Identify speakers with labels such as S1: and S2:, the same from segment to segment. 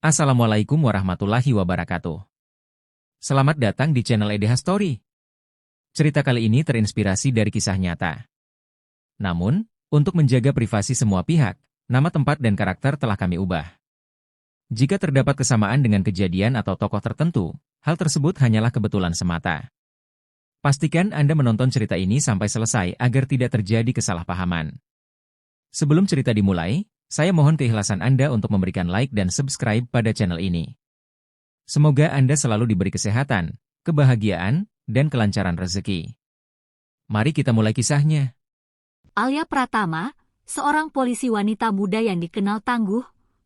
S1: Assalamualaikum warahmatullahi wabarakatuh. Selamat datang di channel EDH Story. Cerita kali ini terinspirasi dari kisah nyata. Namun, untuk menjaga privasi semua pihak, nama tempat dan karakter telah kami ubah. Jika terdapat kesamaan dengan kejadian atau tokoh tertentu, hal tersebut hanyalah kebetulan semata. Pastikan Anda menonton cerita ini sampai selesai agar tidak terjadi kesalahpahaman. Sebelum cerita dimulai, saya mohon keikhlasan Anda untuk memberikan like dan subscribe pada channel ini. Semoga Anda selalu diberi kesehatan, kebahagiaan, dan kelancaran rezeki. Mari kita mulai kisahnya.
S2: Alia Pratama, seorang polisi wanita muda yang dikenal tangguh,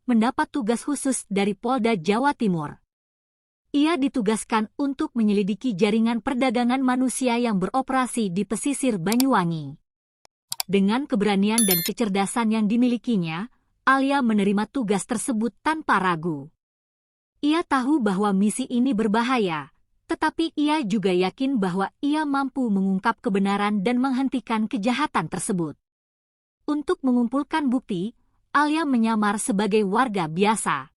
S2: mendapat tugas khusus dari Polda Jawa Timur. Ia ditugaskan untuk menyelidiki jaringan perdagangan manusia yang beroperasi di pesisir Banyuwangi. Dengan keberanian dan kecerdasan yang dimilikinya, Alia menerima tugas tersebut tanpa ragu. Ia tahu bahwa misi ini berbahaya, tetapi ia juga yakin bahwa ia mampu mengungkap kebenaran dan menghentikan kejahatan tersebut. Untuk mengumpulkan bukti, Alia menyamar sebagai warga biasa.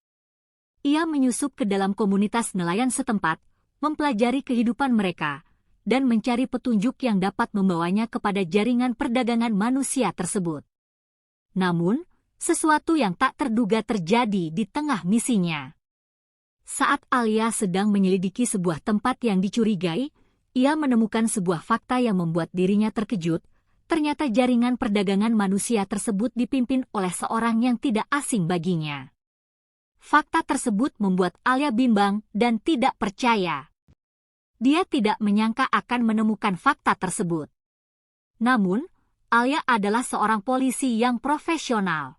S2: Ia menyusup ke dalam komunitas nelayan setempat, mempelajari kehidupan mereka, dan mencari petunjuk yang dapat membawanya kepada jaringan perdagangan manusia tersebut. Namun, sesuatu yang tak terduga terjadi di tengah misinya. Saat Alia sedang menyelidiki sebuah tempat yang dicurigai, ia menemukan sebuah fakta yang membuat dirinya terkejut. Ternyata jaringan perdagangan manusia tersebut dipimpin oleh seorang yang tidak asing baginya. Fakta tersebut membuat Alia bimbang dan tidak percaya. Dia tidak menyangka akan menemukan fakta tersebut. Namun, Alia adalah seorang polisi yang profesional.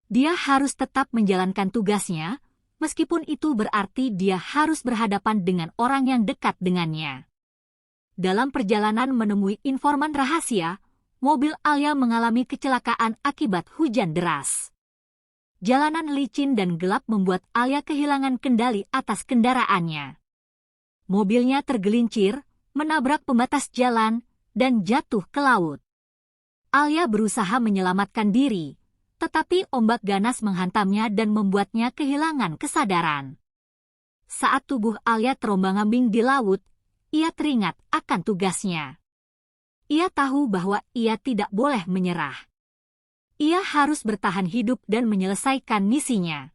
S2: Dia harus tetap menjalankan tugasnya, meskipun itu berarti dia harus berhadapan dengan orang yang dekat dengannya. Dalam perjalanan menemui informan rahasia, mobil Alia mengalami kecelakaan akibat hujan deras. Jalanan licin dan gelap membuat Alia kehilangan kendali atas kendaraannya. Mobilnya tergelincir, menabrak pembatas jalan, dan jatuh ke laut. Alia berusaha menyelamatkan diri, tetapi ombak ganas menghantamnya dan membuatnya kehilangan kesadaran. Saat tubuh Alia terombang-ambing di laut, ia teringat akan tugasnya. Ia tahu bahwa ia tidak boleh menyerah. Ia harus bertahan hidup dan menyelesaikan misinya.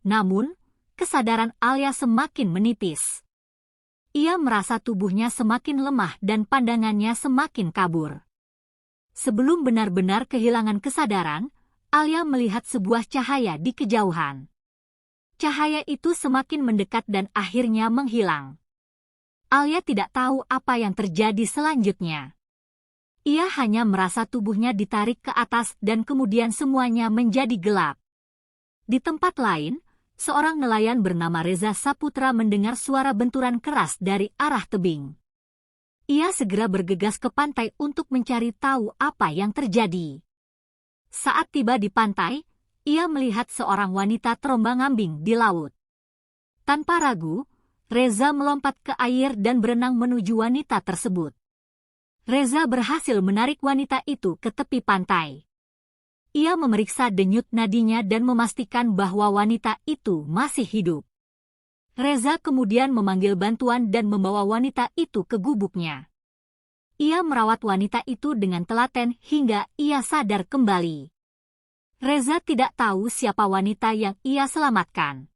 S2: Namun, kesadaran Alia semakin menipis. Ia merasa tubuhnya semakin lemah dan pandangannya semakin kabur. Sebelum benar-benar kehilangan kesadaran, Alia melihat sebuah cahaya di kejauhan. Cahaya itu semakin mendekat dan akhirnya menghilang. Alia tidak tahu apa yang terjadi selanjutnya. Ia hanya merasa tubuhnya ditarik ke atas dan kemudian semuanya menjadi gelap. Di tempat lain, seorang nelayan bernama Reza Saputra mendengar suara benturan keras dari arah tebing. Ia segera bergegas ke pantai untuk mencari tahu apa yang terjadi. Saat tiba di pantai, ia melihat seorang wanita terombang-ambing di laut. Tanpa ragu, Reza melompat ke air dan berenang menuju wanita tersebut. Reza berhasil menarik wanita itu ke tepi pantai. Ia memeriksa denyut nadinya dan memastikan bahwa wanita itu masih hidup. Reza kemudian memanggil bantuan dan membawa wanita itu ke gubuknya. Ia merawat wanita itu dengan telaten hingga ia sadar kembali. Reza tidak tahu siapa wanita yang ia selamatkan.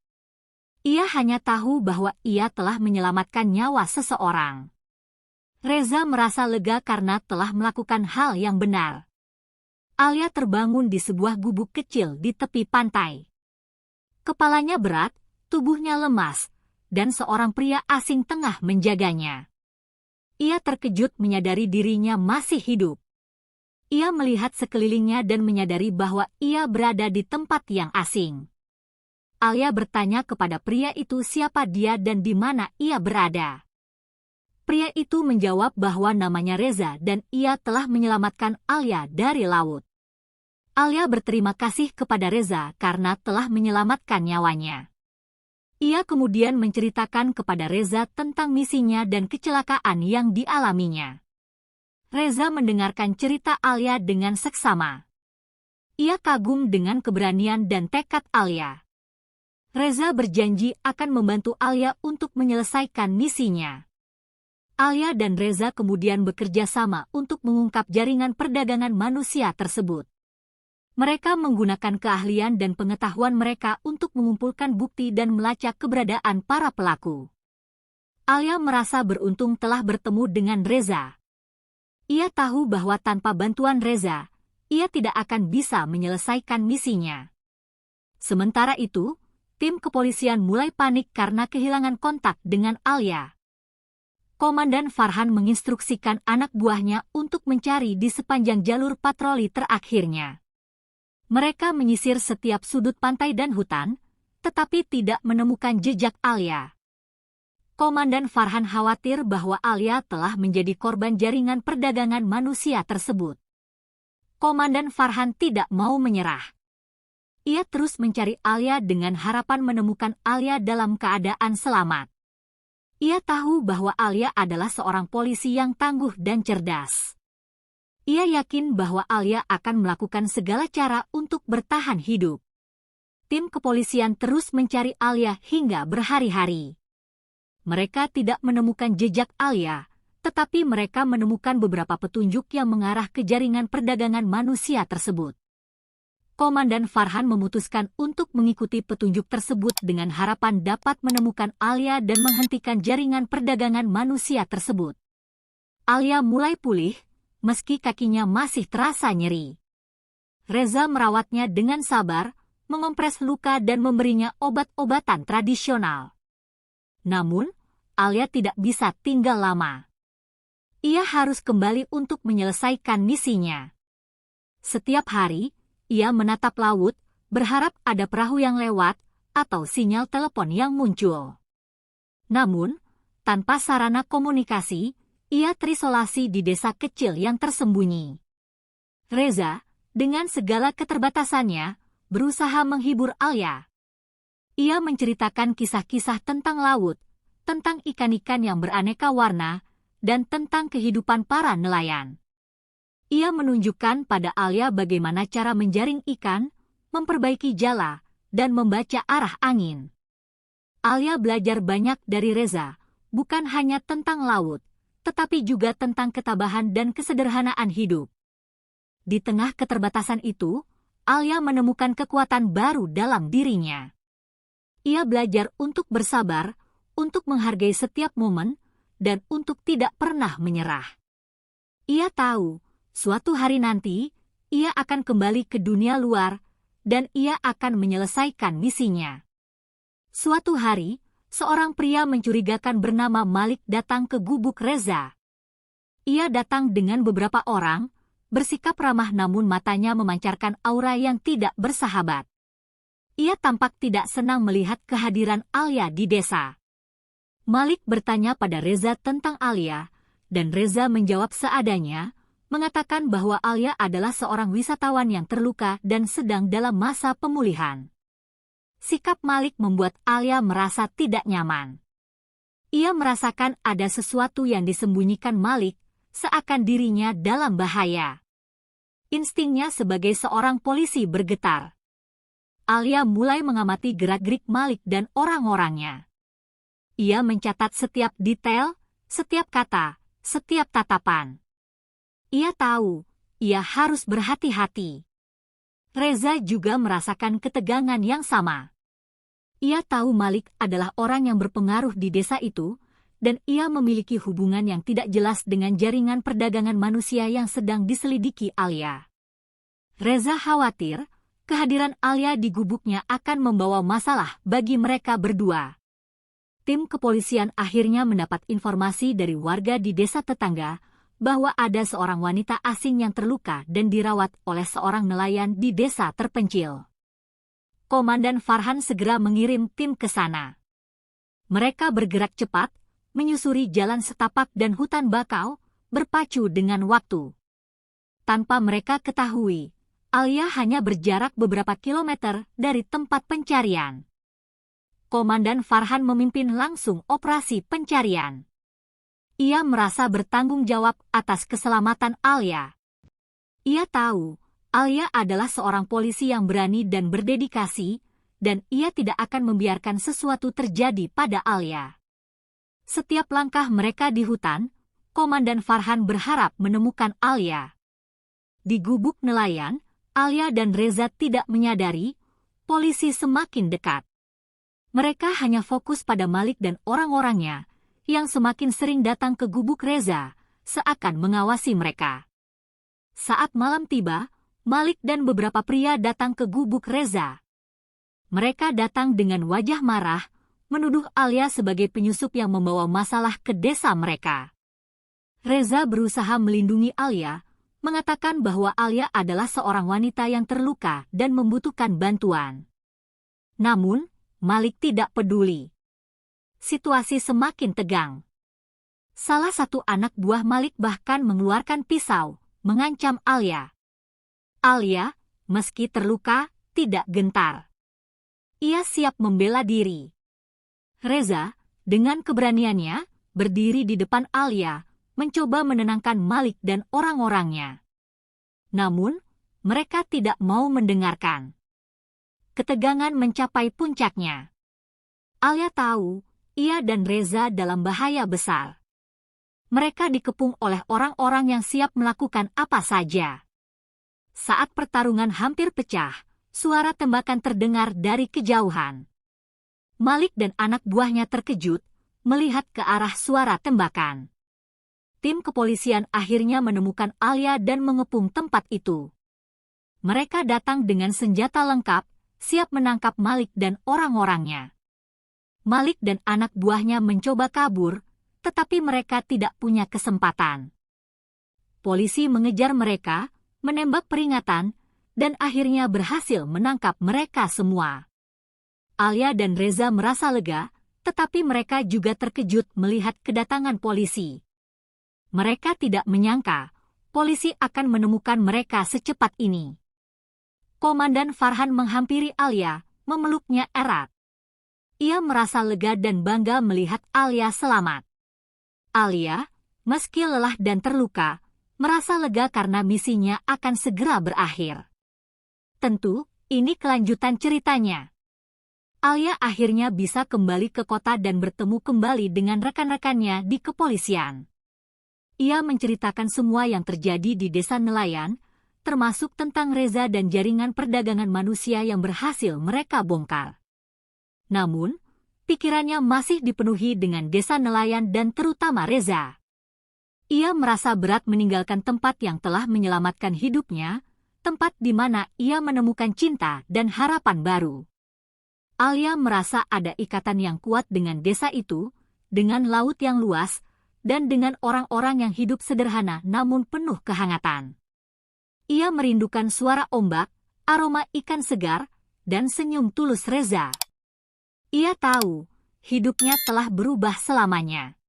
S2: Ia hanya tahu bahwa ia telah menyelamatkan nyawa seseorang. Reza merasa lega karena telah melakukan hal yang benar. Alia terbangun di sebuah gubuk kecil di tepi pantai. Kepalanya berat, tubuhnya lemas, dan seorang pria asing tengah menjaganya. Ia terkejut menyadari dirinya masih hidup. Ia melihat sekelilingnya dan menyadari bahwa ia berada di tempat yang asing. Alia bertanya kepada pria itu siapa dia dan di mana ia berada. Pria itu menjawab bahwa namanya Reza dan ia telah menyelamatkan Alia dari laut. Alia berterima kasih kepada Reza karena telah menyelamatkan nyawanya. Ia kemudian menceritakan kepada Reza tentang misinya dan kecelakaan yang dialaminya. Reza mendengarkan cerita Alia dengan seksama. Ia kagum dengan keberanian dan tekad Alia. Reza berjanji akan membantu Alia untuk menyelesaikan misinya. Alia dan Reza kemudian bekerja sama untuk mengungkap jaringan perdagangan manusia tersebut. Mereka menggunakan keahlian dan pengetahuan mereka untuk mengumpulkan bukti dan melacak keberadaan para pelaku. Alia merasa beruntung telah bertemu dengan Reza. Ia tahu bahwa tanpa bantuan Reza, ia tidak akan bisa menyelesaikan misinya. Sementara itu, tim kepolisian mulai panik karena kehilangan kontak dengan Alia. Komandan Farhan menginstruksikan anak buahnya untuk mencari di sepanjang jalur patroli terakhirnya. Mereka menyisir setiap sudut pantai dan hutan, tetapi tidak menemukan jejak Alia. Komandan Farhan khawatir bahwa Alia telah menjadi korban jaringan perdagangan manusia tersebut. Komandan Farhan tidak mau menyerah. Ia terus mencari Alia dengan harapan menemukan Alia dalam keadaan selamat. Ia tahu bahwa Alia adalah seorang polisi yang tangguh dan cerdas. Ia yakin bahwa Alia akan melakukan segala cara untuk bertahan hidup. Tim kepolisian terus mencari Alia hingga berhari-hari. Mereka tidak menemukan jejak Alia, tetapi mereka menemukan beberapa petunjuk yang mengarah ke jaringan perdagangan manusia tersebut. Komandan Farhan memutuskan untuk mengikuti petunjuk tersebut dengan harapan dapat menemukan Alia dan menghentikan jaringan perdagangan manusia tersebut. Alia mulai pulih, meski kakinya masih terasa nyeri. Reza merawatnya dengan sabar, mengompres luka dan memberinya obat-obatan tradisional. Namun, Alia tidak bisa tinggal lama. Ia harus kembali untuk menyelesaikan misinya. Setiap hari, ia menatap laut, berharap ada perahu yang lewat atau sinyal telepon yang muncul. Namun, tanpa sarana komunikasi, ia terisolasi di desa kecil yang tersembunyi. Reza, dengan segala keterbatasannya, berusaha menghibur Alia. Ia menceritakan kisah-kisah tentang laut, tentang ikan-ikan yang beraneka warna, dan tentang kehidupan para nelayan. Ia menunjukkan pada Alia bagaimana cara menjaring ikan, memperbaiki jala, dan membaca arah angin. Alia belajar banyak dari Reza, bukan hanya tentang laut, tetapi juga tentang ketabahan dan kesederhanaan hidup. Di tengah keterbatasan itu, Alia menemukan kekuatan baru dalam dirinya. Ia belajar untuk bersabar, untuk menghargai setiap momen, dan untuk tidak pernah menyerah. Ia tahu, suatu hari nanti, ia akan kembali ke dunia luar, dan ia akan menyelesaikan misinya. Suatu hari, seorang pria mencurigakan bernama Malik datang ke gubuk Reza. Ia datang dengan beberapa orang, bersikap ramah namun matanya memancarkan aura yang tidak bersahabat. Ia tampak tidak senang melihat kehadiran Alia di desa. Malik bertanya pada Reza tentang Alia, dan Reza menjawab seadanya, mengatakan bahwa Alia adalah seorang wisatawan yang terluka dan sedang dalam masa pemulihan. Sikap Malik membuat Alia merasa tidak nyaman. Ia merasakan ada sesuatu yang disembunyikan Malik, seakan dirinya dalam bahaya. Instingnya sebagai seorang polisi bergetar. Alia mulai mengamati gerak-gerik Malik dan orang-orangnya. Ia mencatat setiap detail, setiap kata, setiap tatapan. Ia tahu, ia harus berhati-hati. Reza juga merasakan ketegangan yang sama. Ia tahu Malik adalah orang yang berpengaruh di desa itu, dan ia memiliki hubungan yang tidak jelas dengan jaringan perdagangan manusia yang sedang diselidiki Alia. Reza khawatir, kehadiran Alia di gubuknya akan membawa masalah bagi mereka berdua. Tim kepolisian akhirnya mendapat informasi dari warga di desa tetangga bahwa ada seorang wanita asing yang terluka dan dirawat oleh seorang nelayan di desa terpencil. Komandan Farhan segera mengirim tim ke sana. Mereka bergerak cepat, menyusuri jalan setapak dan hutan bakau, berpacu dengan waktu. Tanpa mereka ketahui, Alia hanya berjarak beberapa kilometer dari tempat pencarian. Komandan Farhan memimpin langsung operasi pencarian. Ia merasa bertanggung jawab atas keselamatan Alia. Ia tahu, Alia adalah seorang polisi yang berani dan berdedikasi, dan ia tidak akan membiarkan sesuatu terjadi pada Alia. Setiap langkah mereka di hutan, Komandan Farhan berharap menemukan Alia. Di gubuk nelayan, Alia dan Reza tidak menyadari polisi semakin dekat. Mereka hanya fokus pada Malik dan orang-orangnya yang semakin sering datang ke gubuk Reza, seakan mengawasi mereka. Saat malam tiba, Malik dan beberapa pria datang ke gubuk Reza. Mereka datang dengan wajah marah, menuduh Alia sebagai penyusup yang membawa masalah ke desa mereka. Reza berusaha melindungi Alia, mengatakan bahwa Alia adalah seorang wanita yang terluka dan membutuhkan bantuan. Namun, Malik tidak peduli. Situasi semakin tegang. Salah satu anak buah Malik bahkan mengeluarkan pisau, mengancam Alia. Alia, meski terluka, tidak gentar. Ia siap membela diri. Reza, dengan keberaniannya, berdiri di depan Alia, mencoba menenangkan Malik dan orang-orangnya. Namun, mereka tidak mau mendengarkan. Ketegangan mencapai puncaknya. Alia tahu, ia dan Reza dalam bahaya besar. Mereka dikepung oleh orang-orang yang siap melakukan apa saja. Saat pertarungan hampir pecah, suara tembakan terdengar dari kejauhan. Malik dan anak buahnya terkejut, melihat ke arah suara tembakan. Tim kepolisian akhirnya menemukan Alia dan mengepung tempat itu. Mereka datang dengan senjata lengkap, siap menangkap Malik dan orang-orangnya. Malik dan anak buahnya mencoba kabur, tetapi mereka tidak punya kesempatan. Polisi mengejar mereka, menembak peringatan, dan akhirnya berhasil menangkap mereka semua. Alia dan Reza merasa lega, tetapi mereka juga terkejut melihat kedatangan polisi. Mereka tidak menyangka polisi akan menemukan mereka secepat ini. Komandan Farhan menghampiri Alia, memeluknya erat. Ia merasa lega dan bangga melihat Alia selamat. Alia, meski lelah dan terluka, merasa lega karena misinya akan segera berakhir. Tentu, ini kelanjutan ceritanya. Alia akhirnya bisa kembali ke kota dan bertemu kembali dengan rekan-rekannya di kepolisian. Ia menceritakan semua yang terjadi di desa nelayan, termasuk tentang Reza dan jaringan perdagangan manusia yang berhasil mereka bongkar. Namun, pikirannya masih dipenuhi dengan desa nelayan dan terutama Reza. Ia merasa berat meninggalkan tempat yang telah menyelamatkan hidupnya, tempat di mana ia menemukan cinta dan harapan baru. Alia merasa ada ikatan yang kuat dengan desa itu, dengan laut yang luas, dan dengan orang-orang yang hidup sederhana namun penuh kehangatan. Ia merindukan suara ombak, aroma ikan segar, dan senyum tulus Reza. Ia tahu, hidupnya telah berubah selamanya.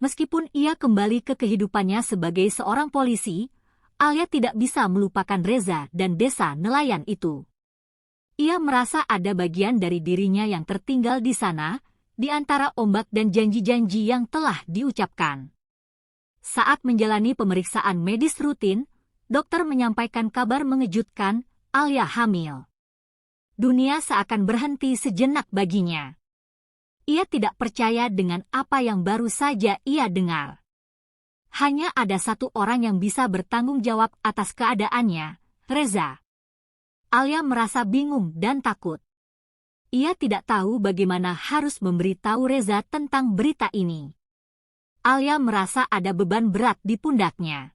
S2: Meskipun ia kembali ke kehidupannya sebagai seorang polisi, Alia tidak bisa melupakan Reza dan desa nelayan itu. Ia merasa ada bagian dari dirinya yang tertinggal di sana, di antara ombak dan janji-janji yang telah diucapkan. Saat menjalani pemeriksaan medis rutin, dokter menyampaikan kabar mengejutkan, Alia hamil. Dunia seakan berhenti sejenak baginya. Ia tidak percaya dengan apa yang baru saja ia dengar. Hanya ada satu orang yang bisa bertanggung jawab atas keadaannya, Reza. Alia merasa bingung dan takut. Ia tidak tahu bagaimana harus memberitahu Reza tentang berita ini. Alia merasa ada beban berat di pundaknya.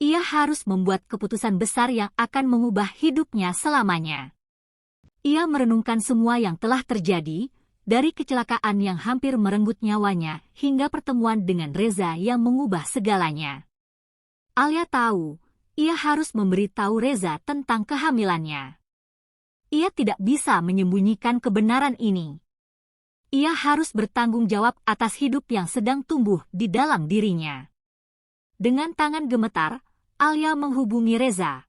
S2: Ia harus membuat keputusan besar yang akan mengubah hidupnya selamanya. Ia merenungkan semua yang telah terjadi, dari kecelakaan yang hampir merenggut nyawanya hingga pertemuan dengan Reza yang mengubah segalanya. Alia tahu, ia harus memberitahu Reza tentang kehamilannya. Ia tidak bisa menyembunyikan kebenaran ini. Ia harus bertanggung jawab atas hidup yang sedang tumbuh di dalam dirinya. Dengan tangan gemetar, Alia menghubungi Reza.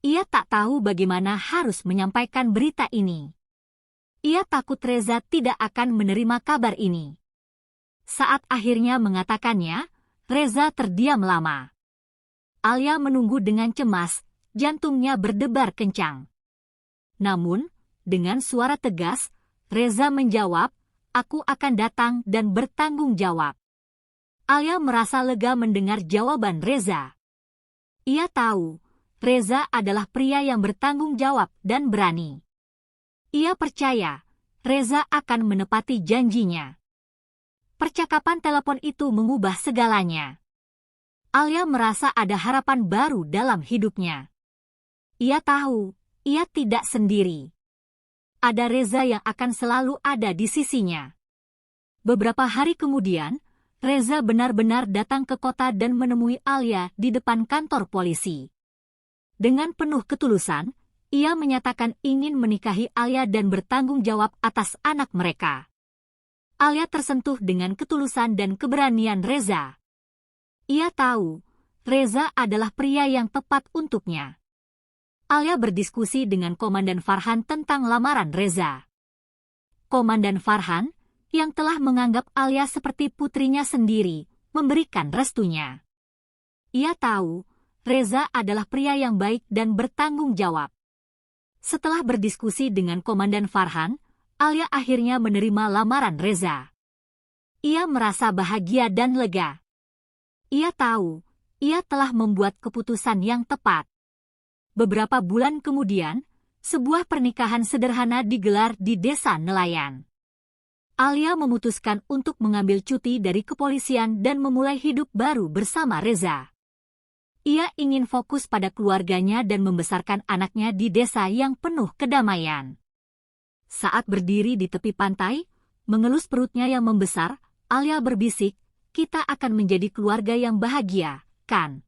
S2: Ia tak tahu bagaimana harus menyampaikan berita ini. Ia takut Reza tidak akan menerima kabar ini. Saat akhirnya mengatakannya, Reza terdiam lama. Alia menunggu dengan cemas, jantungnya berdebar kencang. Namun, Dengan suara tegas, Reza menjawab, "Aku akan datang dan bertanggung jawab." Alia merasa lega mendengar jawaban Reza. Ia tahu, Reza adalah pria yang bertanggung jawab dan berani. Ia percaya, Reza akan menepati janjinya. Percakapan telepon itu mengubah segalanya. Alia merasa ada harapan baru dalam hidupnya. Ia tahu, ia tidak sendiri. Ada Reza yang akan selalu ada di sisinya. Beberapa hari kemudian, Reza benar-benar datang ke kota dan menemui Alia di depan kantor polisi. Dengan penuh ketulusan, ia menyatakan ingin menikahi Alia dan bertanggung jawab atas anak mereka. Alia tersentuh dengan ketulusan dan keberanian Reza. Ia tahu, Reza adalah pria yang tepat untuknya. Alia berdiskusi dengan Komandan Farhan tentang lamaran Reza. Komandan Farhan, yang telah menganggap Alia seperti putrinya sendiri, memberikan restunya. Ia tahu, Reza adalah pria yang baik dan bertanggung jawab. Setelah berdiskusi dengan Komandan Farhan, Alia akhirnya menerima lamaran Reza. Ia merasa bahagia dan lega. Ia tahu, ia telah membuat keputusan yang tepat. Beberapa bulan kemudian, sebuah pernikahan sederhana digelar di desa nelayan. Alia memutuskan untuk mengambil cuti dari kepolisian dan memulai hidup baru bersama Reza. Ia ingin fokus pada keluarganya dan membesarkan anaknya di desa yang penuh kedamaian. Saat berdiri di tepi pantai, mengelus perutnya yang membesar, Alia berbisik, "Kita akan menjadi keluarga yang bahagia, kan?"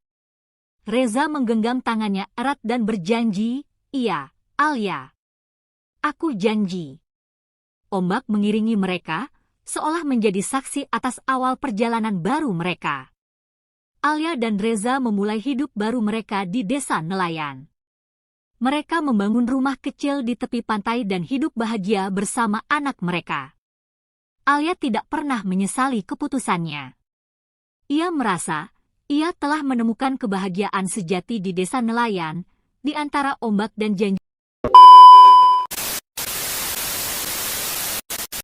S2: Reza menggenggam tangannya erat dan berjanji, "Iya, Alia. Aku janji." Ombak mengiringi mereka, seolah menjadi saksi atas awal perjalanan baru mereka. Alia dan Reza memulai hidup baru mereka di desa nelayan. Mereka membangun rumah kecil di tepi pantai dan hidup bahagia bersama anak mereka. Alia tidak pernah menyesali keputusannya. Ia merasa, ia telah menemukan kebahagiaan sejati di desa nelayan, di antara ombak dan janji